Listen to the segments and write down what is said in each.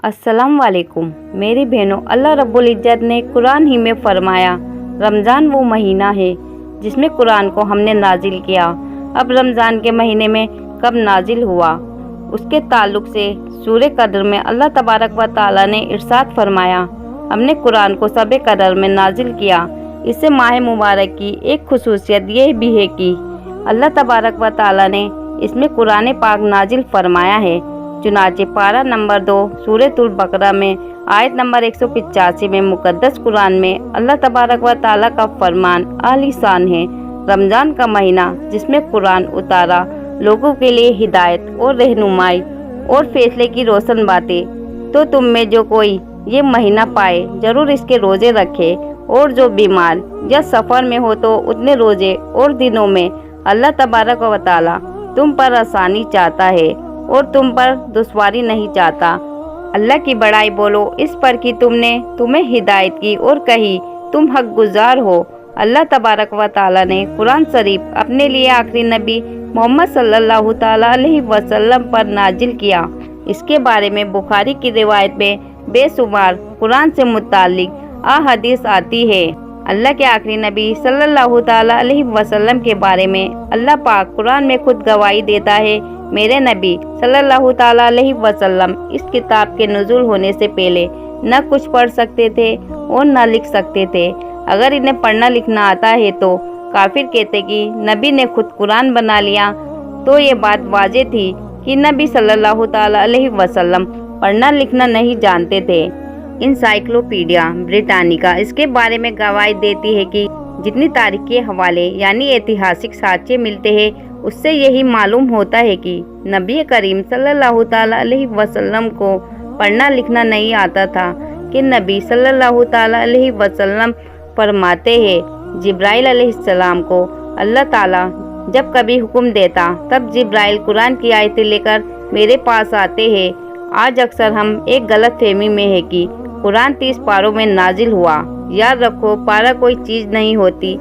अस्सलाम वालेकुम मेरी बहनों, अल्लाह रब्बुल इज़्ज़त ने कुरान ही में फरमाया, रमज़ान वो महीना है जिसमें कुरान को हमने नाजिल किया। अब रमज़ान के महीने में कब नाजिल हुआ, उसके ताल्लुक़ से सूरह कद्र में अल्लाह तबारक व तआला ने इरशाद फरमाया, हमने कुरान को शब कद्र में नाजिल किया। इससे माह मुबारक की एक खुसूसियत यह भी है कि अल्लाह तबारक व तआला ने इसमें कुरान पाक नाजिल फरमाया है। चुनाचे पारा नंबर 2 सूरह बकरा में आयत नंबर 185 में मुकद्दस कुरान में अल्लाह तबारक व तआला का फरमान आलीशान है, रमज़ान का महीना जिसमें कुरान उतारा, लोगों के लिए हिदायत और रहनुमाई और फैसले की रोशन बातें। तो तुम में जो कोई ये महीना पाए ज़रूर इसके रोज़े रखे, और जो बीमार या सफ़र में हो तो उतने रोज़े और दिनों में अल्लाह तबारक व तआला तुम पर आसानी चाहता है और तुम पर दुश्वारी नहीं चाहता। अल्लाह की बड़ाई बोलो इस पर कि तुमने तुम्हें हिदायत की और कही तुम हक गुजार हो। अल्लाह तबारक व तआला ने कुरान शरीफ अपने लिए आखिरी नबी मोहम्मद सल्लल्लाहु तआला अलैहि वसल्लम पर नाजिल किया। इसके बारे में बुखारी की रिवायत में बेशुमार कुरान से मुताल्लिक हदीस आती है। अल्लाह के आखिरी नबी सल्लल्लाहु तआला अलैहि वसल्लम के बारे में अल्लाह पाक कुरान में खुद गवाही देता है, मेरे नबी सल्लल्लाहु तआला अलैहि वसल्लम इस किताब के नुज़ूल होने से पहले न कुछ पढ़ सकते थे और न लिख सकते थे। अगर इन्हें पढ़ना लिखना आता है तो काफिर कहते कि नबी ने खुद कुरान बना लिया, तो ये बात वाज़ेह थी कि नबी सल्लल्लाहु तआला अलैहि वसल्लम पढ़ना लिखना नहीं जानते थे। इंसाइक्लोपीडिया ब्रिटानिका इसके बारे में गवाही देती है कि जितनी तारीखी हवाले यानी ऐतिहासिक साक्ष्य मिलते हैं, उससे यही मालूम होता है कि नबी करीम सल्लल्लाहु तआला अलैहि वसल्लम को पढ़ना लिखना नहीं आता था कि नबी सल्लल्लाहु तआला अलैहि वसल्लम फरमाते हैं, जिब्राइल अलैहिस्सलाम को अल्लाह ताला जब कभी हुक्म देता तब जिब्राइल कुरान की आयतें लेकर मेरे पास आते हैं। आज अक्सर हम एक गलत फहमी में है कि कुरान 30 पारों में नाजिल हुआ। याद रखो, पारा कोई चीज़ नहीं होती,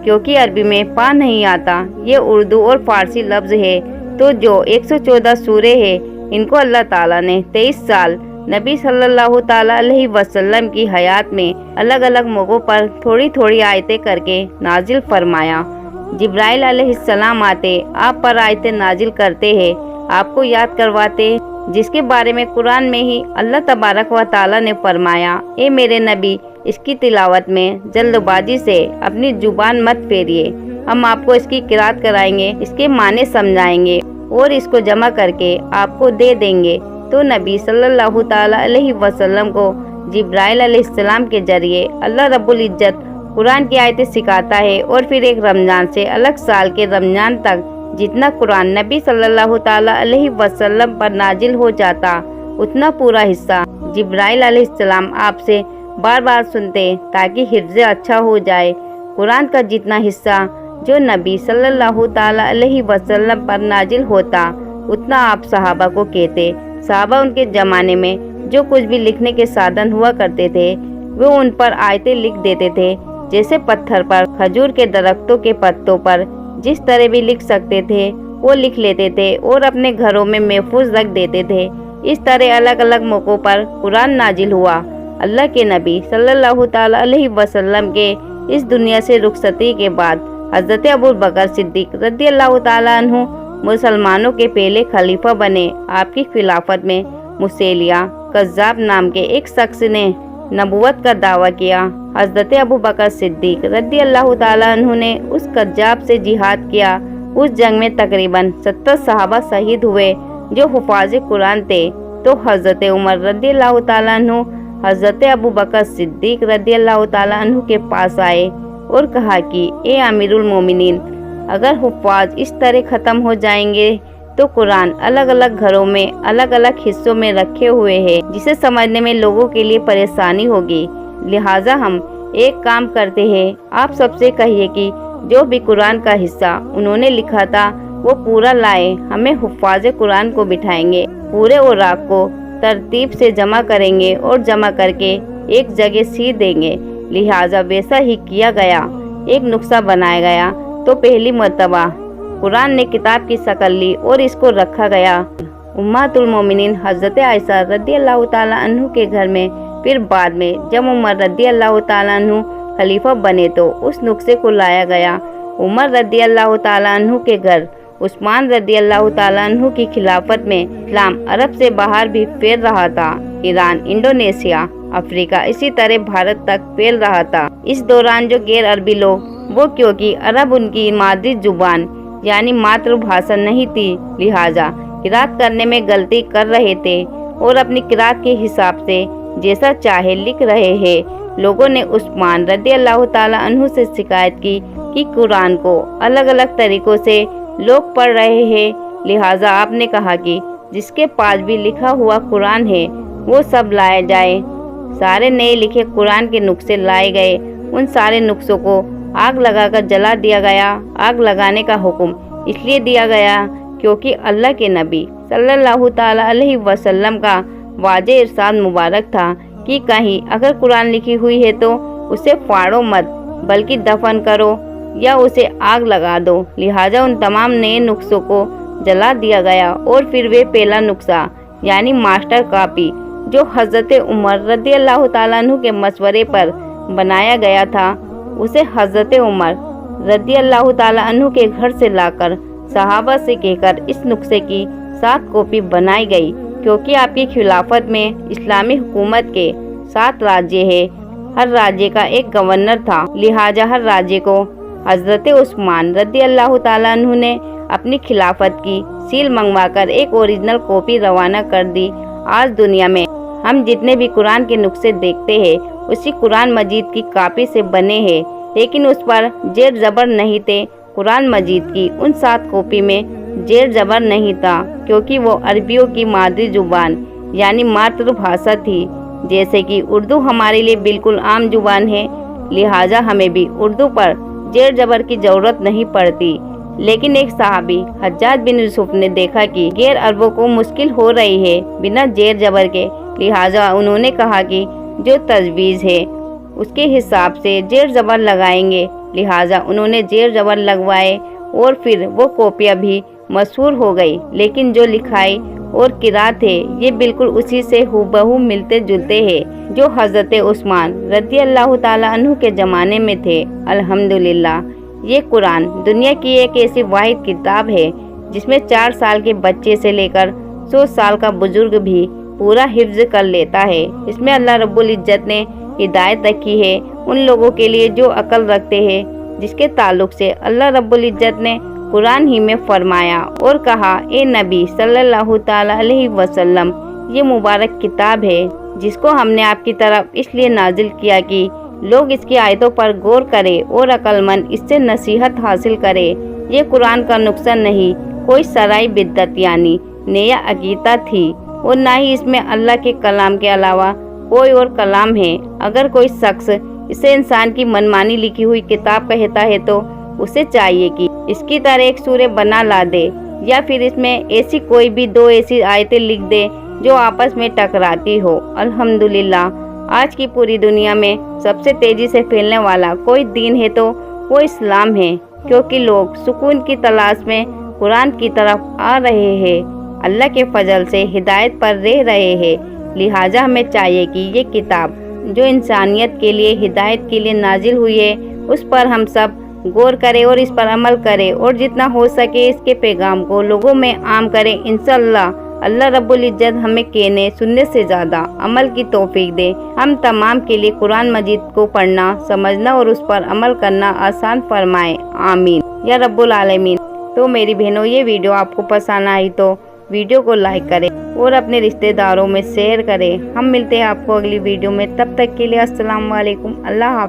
क्योंकि अरबी में पा नहीं आता, ये उर्दू और फारसी लफ्ज़ है। तो जो 114 सूरे है, इनको अल्लाह ताला ने 23 साल नबी सल्लल्लाहु तआला अलैहि वसल्लम की हयात में अलग अलग मौक़ों पर थोड़ी थोड़ी आयतें करके नाजिल फरमाया। जिब्राइल अलैहिस्सलाम आते आप पर आयतें नाजिल करते हैं, आपको याद करवाते, जिसके बारे में कुरान में ही अल्लाह तबारक व तआला ने फरमाया, ए मेरे नबी इसकी तिलावत में जल्दबाजी से अपनी जुबान मत फेरिए, हम आपको इसकी किरात कराएंगे, इसके माने समझाएंगे और इसको जमा करके आपको दे देंगे। तो नबी सल्लल्लाहु तआला अलैहि वसल्लम को जिब्राइल अलैहिस्सलाम के जरिए अल्लाह रब्बुल इज़्ज़त कुरान की आयतें सिखाता है, और फिर एक रमज़ान से अलग साल के रमज़ान तक जितना कुरान नबी सल्लल्लाहु तआला अलैहि वसल्लम पर नाजिल हो जाता, उतना पूरा हिस्सा जिब्राइल अलैहिस्सलाम आपसे बार बार सुनते ताकि हिफ्ज़ अच्छा हो जाए। कुरान का जितना हिस्सा जो नबी सल्लल्लाहु तआला अलैहि वसल्लम पर नाजिल होता, उतना आप सहाबा को कहते। सहाबा उनके ज़माने में जो कुछ भी लिखने के साधन हुआ करते थे, वो उन पर आयतें लिख देते थे, जैसे पत्थर पर, खजूर के दरख्तों के पत्तों पर जिस तरह भी लिख सकते थे वो लिख लेते थे और अपने घरों में महफूज रख देते थे। इस तरह अलग अलग मौक़ों पर कुरान नाजिल हुआ। अल्लाह के नबी सल्लल्लाहु तआला अलैहि वसल्लम के इस दुनिया से रुखसती के बाद हज़रत अबू बकर सिद्दीक़ रज़ियल्लाहु तआला अन्हु मुसलमानों के पहले खलीफा बने। आपकी खिलाफत में मुसैलिया कज़्ज़ाब नाम के एक शख्स ने नबूवत का दावा किया। हज़रत अबू बकर सिद्दीक़ रज़ियल्लाहु तआला अन्हु ने उस कज़्ज़ाब से जिहाद किया। उस जंग में तकरीबन 70 सहाबा शहीद हुए जो हुफ़ाज़ कुरान थे। तो हज़रत उमर रज़ियल्लाहु तआला अन्हु हज़रत अबू बकर सिद्दीक़ रज़ियल्लाहु तआला अन्हु के पास आए और कहा कि ए अमीरुल मोमिनीन, अगर हुफ़ाज़ इस तरह ख़त्म हो जाएंगे तो कुरान अलग अलग घरों में अलग अलग हिस्सों में रखे हुए हैं, जिसे समझने में लोगों के लिए परेशानी होगी। लिहाजा हम एक काम करते हैं, आप सबसे कहिए कि जो भी कुरान का हिस्सा उन्होंने लिखा था वो पूरा लाए, हमें हुफ़ाज़ कुरान को बिठाएंगे, पूरे औराक को तरतीब से जमा करेंगे और जमा करके एक जगह सी देंगे। लिहाजा वैसा ही किया गया। एक नुस्खा बनाया गया तो पहली मर्तबा कुरान ने किताब की शक्ल ली और इसको रखा गया उम्मतुल मोमिनीन हज़रत आयशा रदी अल्लाह ताला अन्हु के घर में, फिर बाद में जब उमर रदी अल्लाह ताला अन्हु खलीफा बने तो उस नुस्खे को लाया गया। उमर रदी अल्लाह ताला अन्हु के घर, उस्मान रदी अल्लाह ताला अन्हु की खिलाफत में इस्लाम अरब से बाहर भी फैल रहा था। ईरान, इंडोनेशिया, अफ्रीका, इसी तरह भारत तक फैल रहा था। इस दौरान जो गैर अरबी लोग, वो क्योंकि अरब उनकी मादरी जुबान यानी मातृभाषा नहीं थी, लिहाजा किरात करने में गलती कर रहे थे और अपनी किरात के हिसाब से जैसा चाहे लिख रहे हैं। लोगों ने उस्मान रदी अल्लाह ताला अन्हु से शिकायत की कि कुरान को अलग अलग तरीकों से लोग पढ़ रहे हैं, लिहाजा आपने कहा कि जिसके पास भी लिखा हुआ कुरान है वो सब लाया जाए। सारे नए लिखे कुरान के नुस्खे लाए गए। उन सारे नुस्खों को आग लगाकर जला दिया गया। आग लगाने का हुक्म इसलिए दिया गया क्योंकि अल्लाह के नबी सल्लल्लाहु ताला अलैहि वसल्लम का वाज़े इरशाद मुबारक था कि कहीं अगर कुरान लिखी हुई है तो उसे फाड़ो मत, बल्कि दफन करो या उसे आग लगा दो। लिहाजा उन तमाम नए नुस्खों को जला दिया गया और फिर वे पहला नुस्खा यानी मास्टर कॉपी जो हज़रत उमर रदी अल्लाह ताला अन्हु के मशवरे पर बनाया गया था, उसे हज़रत उमर रदी अल्लाह ताला अन्हु के घर से लाकर सहाबा से कहकर इस नुस्खे की 7 कॉपी बनाई गई। क्योंकि आपकी खिलाफत में इस्लामी हुकूमत के 7 राज्य है, हर राज्य का एक गवर्नर था, लिहाजा हर राज्य को हज़रत उस्मान रदी अल्लाह ताला अन्हु ने अपनी खिलाफत की सील मंगवाकर एक ओरिजिनल कॉपी रवाना कर दी। आज दुनिया में हम जितने भी कुरान के नुस्खे देखते हैं उसी कुरान मजीद की कॉपी से बने हैं, लेकिन उस पर जेर जबर नहीं थे। कुरान मजीद की उन 7 कॉपी में जेर जबर नहीं था क्योंकि वो अरबियों की मादरी जुबान यानी मातृभाषा थी। जैसे कि उर्दू हमारे लिए बिल्कुल आम जुबान है, लिहाजा हमें भी उर्दू पर जेर जबर की ज़रूरत नहीं पड़ती। लेकिन एक सहाबी हज्जाज बिन यूसुफ ने देखा कि गैर अरबों को मुश्किल हो रही है बिना जेर जबर के, लिहाजा उन्होंने कहा कि जो तजवीज़ है उसके हिसाब से जेर जबर लगाएंगे। लिहाजा उन्होंने जेर जबर लगवाए और फिर वो कॉपियाँ भी मशहूर हो गई। लेकिन जो लिखाई और किरात है ये बिल्कुल उसी से हूबहू मिलते जुलते हैं जो हज़रत उस्मान रदी अल्लाह ताला अन्हु के ज़माने में थे। अल्हम्दुलिल्लाह, ये कुरान दुनिया की एक ऐसी वाहिद किताब है जिसमें 4 साल के बच्चे से लेकर 100 साल का बुजुर्ग भी पूरा हिफ्ज कर लेता है। इसमें अल्लाह रब्बुल इज़्ज़त ने हिदायत रखी है उन लोगों के लिए जो अकल रखते हैं, जिसके ताल्लुक से अल्लाह रब्बुल इज़्ज़त ने कुरान ही में फरमाया और कहा, ए नबी सल्लल्लाहु ताला अलैहि वसल्लम, ये मुबारक किताब है जिसको हमने आपकी तरफ इसलिए नाजिल किया कि लोग इसकी आयतों पर गौर करें और अक्लमंद इससे नसीहत हासिल करें। ये कुरान का नुकसान नहीं कोई सराई बिद्दत यानी नया अकीदा थी और ना ही इसमें अल्लाह के कलाम के अलावा कोई और कलाम है। अगर कोई शख्स इसे इंसान की मनमानी लिखी हुई किताब कहता है तो उसे चाहिए कि इसकी तरह एक सूरह बना ला दे या फिर इसमें ऐसी कोई भी 2 ऐसी आयतें लिख दे जो आपस में टकराती हो। अल्हम्दुलिल्लाह, आज की पूरी दुनिया में सबसे तेजी से फैलने वाला कोई दीन है तो वो इस्लाम है, क्योंकि लोग सुकून की तलाश में कुरान की तरफ आ रहे हैं, अल्लाह के फजल से हिदायत पर रह रहे हैं। लिहाजा हमें चाहिए कि ये किताब जो इंसानियत के लिए हिदायत के लिए नाजिल हुई है उस पर हम सब गौर करें और इस पर अमल करें और जितना हो सके इसके पैगाम को लोगों में आम करें। इंशाअल्लाह अल्लाह रब्बुल इज़्ज़त हमें कहने सुनने से ज़्यादा अमल की तौफीक दे। हम तमाम के लिए कुरान मजीद को पढ़ना, समझना और उस पर अमल करना आसान फरमाए। आमीन या रब्बुल आलमीन। तो मेरी बहनों, ये वीडियो आपको पसंद आई तो वीडियो को लाइक करें और अपने रिश्तेदारों में शेयर करें। हम मिलते हैं आपको अगली वीडियो में, तब तक के लिए अस्सलाम वालेकुम, अल्लाह हाफ़िज़।